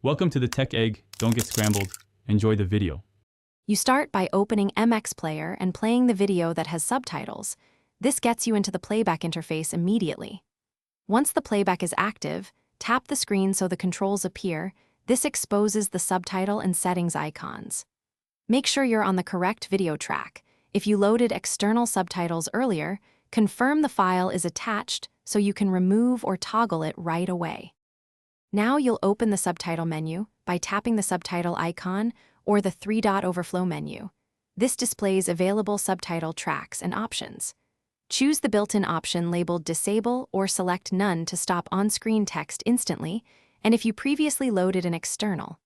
Welcome to the Tech Egg. Don't get scrambled. Enjoy the video. You start by opening MX Player and playing the video that has subtitles. This gets you into the playback interface immediately. Once the playback is active, tap the screen so the controls appear. This exposes the subtitle and settings icons. Make sure you're on the correct video track. If you loaded external subtitles earlier, confirm the file is attached so you can remove or toggle it right away. Now you'll open the subtitle menu by tapping the subtitle icon or the three-dot overflow menu. This displays available subtitle tracks and options. Choose the built-in option labeled Disable or select None to stop on-screen text instantly, and if you previously loaded an external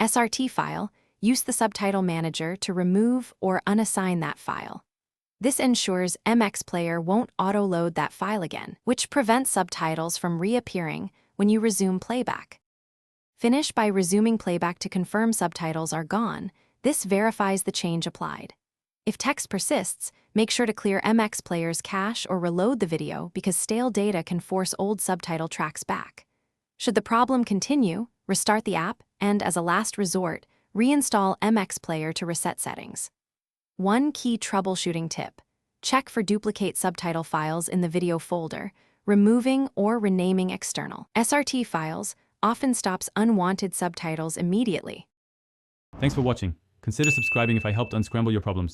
SRT file, use the Subtitle Manager to remove or unassign that file. This ensures MX Player won't auto-load that file again, which prevents subtitles from reappearing when you resume playback. Finish by resuming playback to confirm subtitles are gone. This verifies the change applied. If text persists, make sure to clear MX Player's cache or reload the video because stale data can force old subtitle tracks back. Should the problem continue, restart the app and, as a last resort, reinstall MX Player to reset settings. One key troubleshooting tip: check for duplicate subtitle files in the video folder. Removing or renaming external SRT files often stops unwanted subtitles immediately. Thanks for watching. Consider subscribing if I helped unscramble your problems.